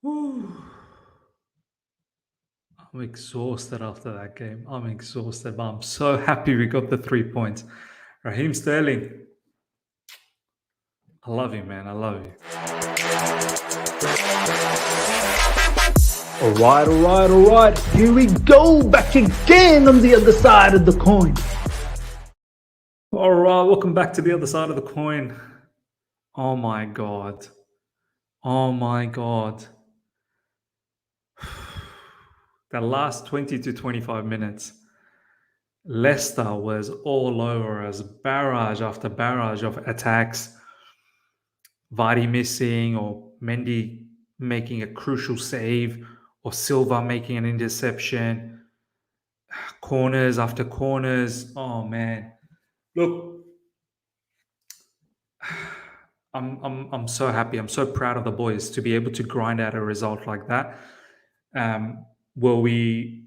Whew. I'm exhausted after that game. I'm exhausted, but I'm so happy we got the 3 points. Raheem Sterling, I love you, man. I love you. All right. Here we go, back again on the other side of the coin. All right, welcome back to the other side of the coin. Oh my God. Oh my God. The last 20 to 25 minutes, Leicester was all over us, barrage after barrage of attacks. Vardy missing, or Mendy making a crucial save, or Silva making an interception, corners after corners. Oh man, look, I'm so happy. I'm so proud of the boys to be able to grind out a result like that. Were we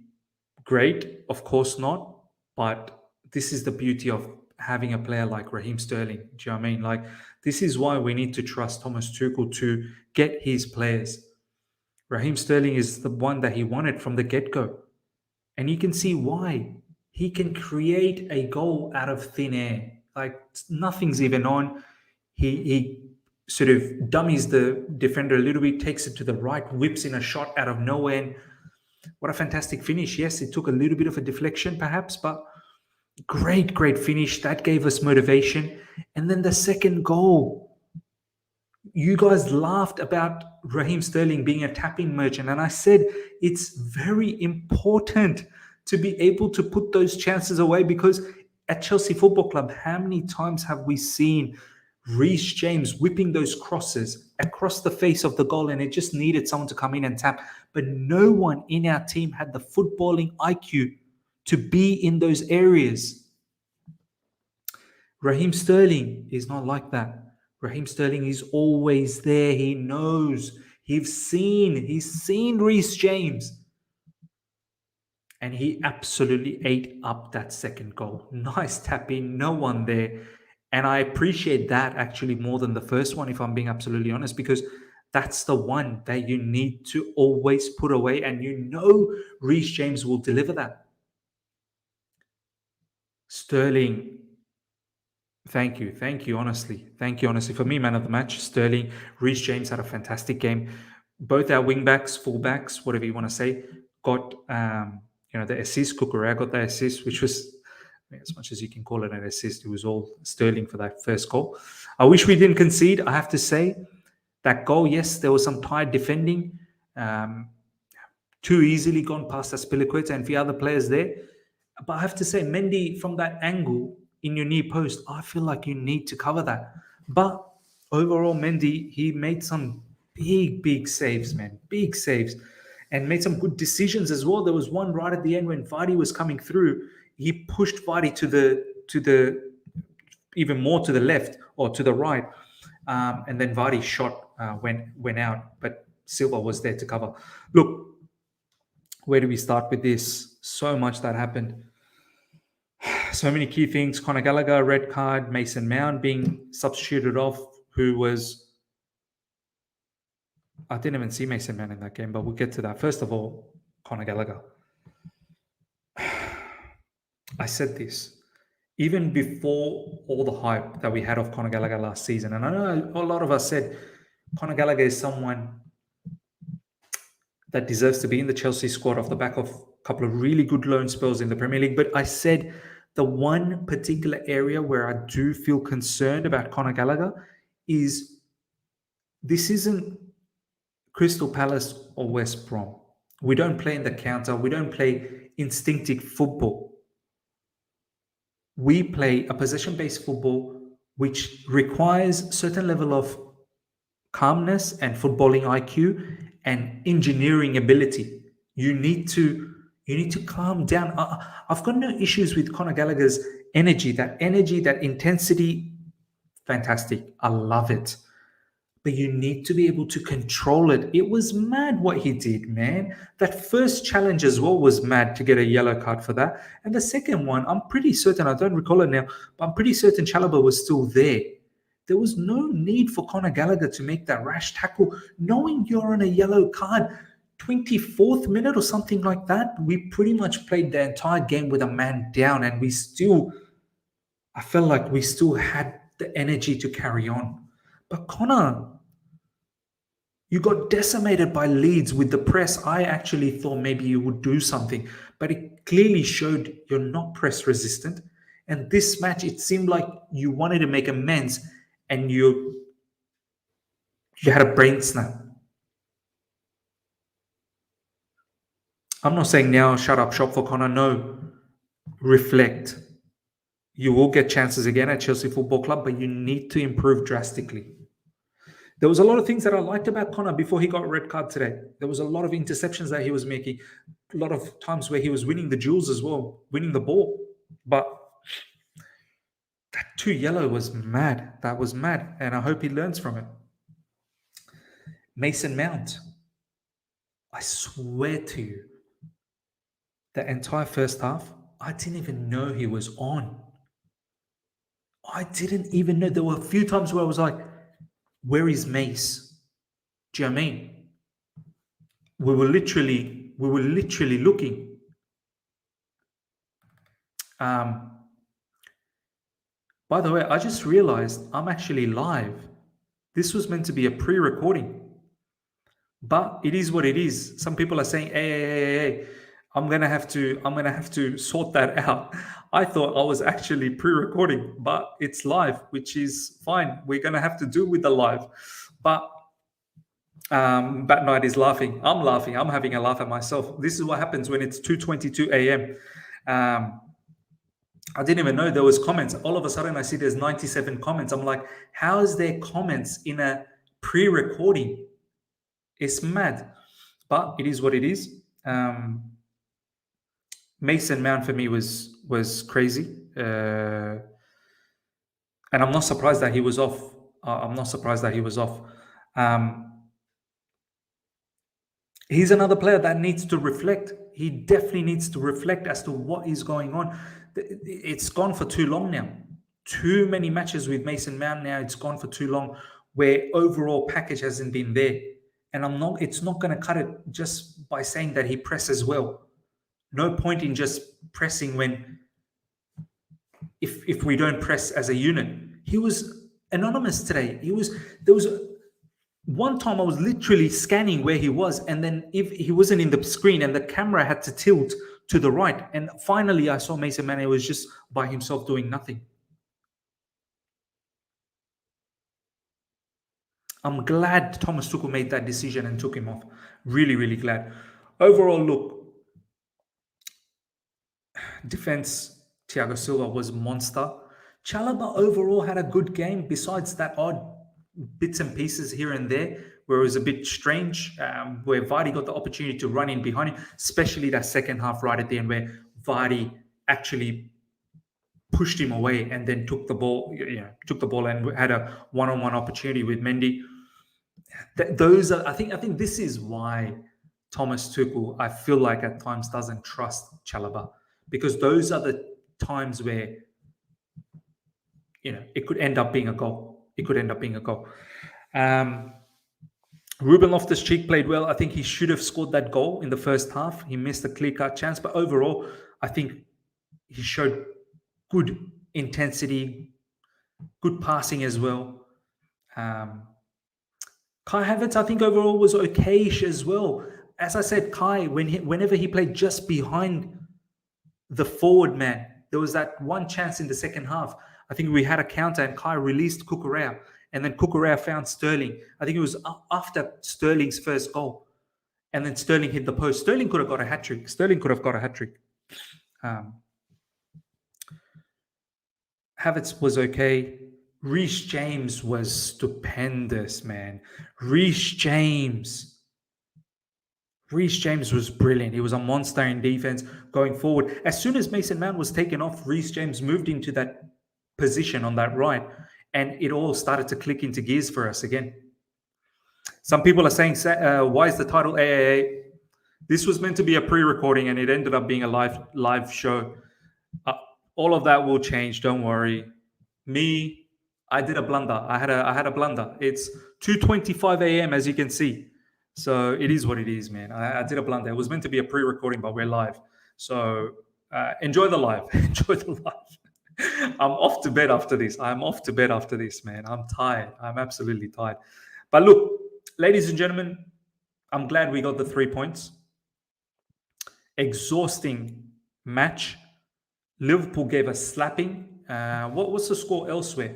great? Of course not. But this is the beauty of having a player like Raheem Sterling. Do you know what I mean? Like, this is why we need to trust Thomas Tuchel to get his players. Raheem Sterling is the one that he wanted from the get go. And you can see why. He can create a goal out of thin air. Like, nothing's even on. He sort of dummies the defender a little bit, takes it to the right, whips in a shot out of nowhere. And what a fantastic finish. Yes, it took a little bit of a deflection perhaps, but great finish. That gave us motivation. And then the second goal. You guys laughed about Raheem Sterling being a tapping merchant. And I said it's very important to be able to put those chances away, because at Chelsea Football Club, how many times have we seen Reece James whipping those crosses across the face of the goal, and it just needed someone to come in and tap? But no one in our team had the footballing IQ to be in those areas. Raheem Sterling is not like that. Raheem Sterling is always there. He knows. He's seen Reece James. And he absolutely ate up that second goal. Nice tap in, no one there. And I appreciate that actually more than the first one, if I'm being absolutely honest, because that's the one that you need to always put away. And you know Reece James will deliver that. Sterling, thank you, honestly. Thank you, honestly. For me, man of the match, Sterling. Reece James had a fantastic game. Both our wing backs, full backs, whatever you want to say, got the assist. Kukurea got the assist, which was, as much as you can call it an assist, it was all Sterling for that first goal. I wish we didn't concede. I have to say that goal, yes, there was some tired defending, too easily gone past Aspilicueta and a few other players there. But I have to say, Mendy, from that angle in your near post, I feel like you need to cover that. But overall, Mendy, he made some big saves, man. Big saves. And made some good decisions as well. There was one right at the end when Vardy was coming through. He pushed Vardy to the even more to the left or to the right. And then Vardy's shot went out. But Silva was there to cover. Look, where do we start with this? So much that happened. So many key things. Conor Gallagher, red card. Mason Mount being substituted off, who was... I didn't even see Mason Mount in that game, but we'll get to that. First of all, Conor Gallagher. I said this even before all the hype that we had of Conor Gallagher last season. And I know a lot of us said Conor Gallagher is someone that deserves to be in the Chelsea squad off the back of a couple of really good loan spells in the Premier League. But I said the one particular area where I do feel concerned about Conor Gallagher is this isn't Crystal Palace or West Brom. We don't play in the counter. We don't play instinctive football. We play a possession-based football which requires a certain level of calmness and footballing IQ and engineering ability. You need to calm down. I've got no issues with Conor Gallagher's energy, that intensity. Fantastic. I love it. But you need to be able to control it. It was mad what he did, man. That first challenge as well was mad to get a yellow card for that. And the second one, I'm pretty certain, I don't recall it now, but I'm pretty certain Chalobah was still there. There was no need for Conor Gallagher to make that rash tackle, knowing you're on a yellow card. 24th minute or something like that, we pretty much played the entire game with a man down, and I felt like we still had the energy to carry on. But Conor, you got decimated by Leeds with the press. I actually thought maybe you would do something, but it clearly showed you're not press resistant. And this match, it seemed like you wanted to make amends, and you had a brain snap. I'm not saying now shut up shop for Conor. No, reflect. You will get chances again at Chelsea Football Club, but you need to improve drastically. There was a lot of things that I liked about Conor before he got a red card today. There was a lot of interceptions that he was making, a lot of times where he was winning the duels as well, winning the ball. But that 2 yellow was mad. That was mad. And I hope he learns from it. Mason Mount. I swear to you, the entire first half, I didn't even know he was on. I didn't even know. There were a few times where I was like, where is Mace? Do you know what I mean? We were literally looking. By the way, I just realized I'm actually live. This was meant to be a pre-recording, but it is what it is. Some people are saying, hey, I'm gonna have to sort that out. I thought I was actually pre-recording, but it's live, which is fine. We're gonna have to do with the live. But Bat Night is laughing. I'm laughing. I'm having a laugh at myself. This is what happens when it's 2:22 a.m. I didn't even know there was comments. All of a sudden, I see there's 97 comments. I'm like, how is there comments in a pre-recording? It's mad, but it is what it is. Mason Mount for me was crazy, and I'm not surprised that he was off. I'm not surprised that he was off. He's another player that needs to reflect. He definitely needs to reflect as to what is going on. It's gone for too long now. Too many matches with Mason Mount now. It's gone for too long, where overall package hasn't been there. And it's not going to cut it just by saying that he presses well. No point in just pressing when if we don't press as a unit. He was anonymous today. There was one time I was literally scanning where he was, and then if he wasn't in the screen and the camera had to tilt to the right, and finally I saw Mason Mane was just by himself doing nothing. I'm glad Thomas Tuchel made that decision and took him off. Really, really glad. Overall, look, defense, Thiago Silva was monster. Chalobah overall had a good game, besides that odd bits and pieces here and there where it was a bit strange, where Vardy got the opportunity to run in behind him, especially that second half right at the end where Vardy actually pushed him away and then took the ball and had a one-on-one opportunity with Mendy. Those are, I think this is why Thomas Tuchel, I feel like at times doesn't trust Chalobah, because those are the times where it could end up being a goal. Ruben Loftus-Cheek played well. I think he should have scored that goal in the first half. He missed a clear-cut chance, but overall, I think he showed good intensity, good passing as well. Kai Havertz, I think overall was okay-ish as well. As I said, Kai, whenever he played just behind the forward man, there was that one chance in the second half. I think we had a counter and Kai released Cucurella, and then Cucurella found Sterling. I think it was after Sterling's first goal, and then Sterling hit the post. Sterling could have got a hat-trick. Havertz was okay. Reece James was stupendous, man. Reece James was brilliant. He was a monster in defense going forward. As soon as Mason Mount was taken off, Reece James moved into that position on that right, and it all started to click into gears for us again. Some people are saying, why is the title AAA? This was meant to be a pre-recording, and it ended up being a live show. All of that will change. Don't worry. I did a blunder. I had a blunder. It's 2:25 a.m. as you can see. So it is what it is, man. I did a blunder. It was meant to be a pre-recording, but we're live. So enjoy the live. Enjoy the live. I'm off to bed after this. I'm off to bed after this, man. I'm tired. I'm absolutely tired. But look, ladies and gentlemen, I'm glad we got the 3 points. Exhausting match. Liverpool gave a slapping. What's the score elsewhere?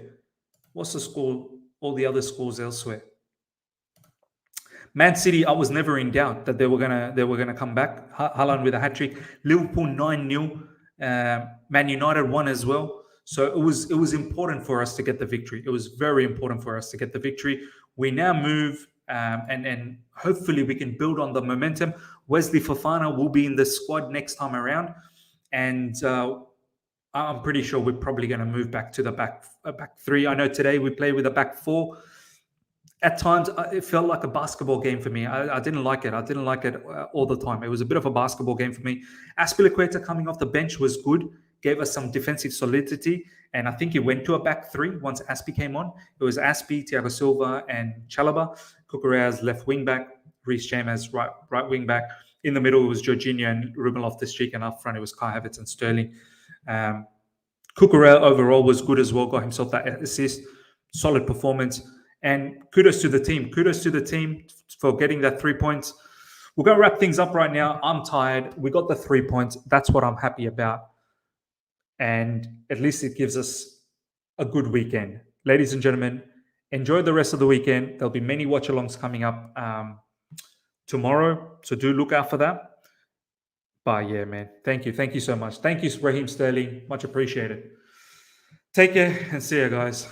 What's the score? All the other scores elsewhere. Man City, I was never in doubt that they were gonna come back. Haaland with a hat trick. Liverpool 9-0. Man United won as well. So it was important for us to get the victory. It was very important for us to get the victory. We now move and hopefully we can build on the momentum. Wesley Fofana will be in the squad next time around, and I'm pretty sure we're probably going to move back to the back three. I know today we play with a back four. At times, it felt like a basketball game for me. I didn't like it. I didn't like it all the time. It was a bit of a basketball game for me. Azpilicueta coming off the bench was good, gave us some defensive solidity, and I think it went to a back three once Aspi came on. It was Aspi, Thiago Silva, and Chalobah. Cucurella's left wing back, Reece James right wing back. In the middle, it was Jorginho and Ruben Loftus-Cheek, and up front, it was Kai Havertz and Sterling. Cucurella overall was good as well, got himself that assist, solid performance. And kudos to the team. Kudos to the team for getting that 3 points. We're going to wrap things up right now. I'm tired. We got the 3 points. That's what I'm happy about. And at least it gives us a good weekend. Ladies and gentlemen, enjoy the rest of the weekend. There'll be many watch-alongs coming up tomorrow. So do look out for that. But yeah, man, thank you. Thank you so much. Thank you, Raheem Sterling. Much appreciated. Take care and see you guys.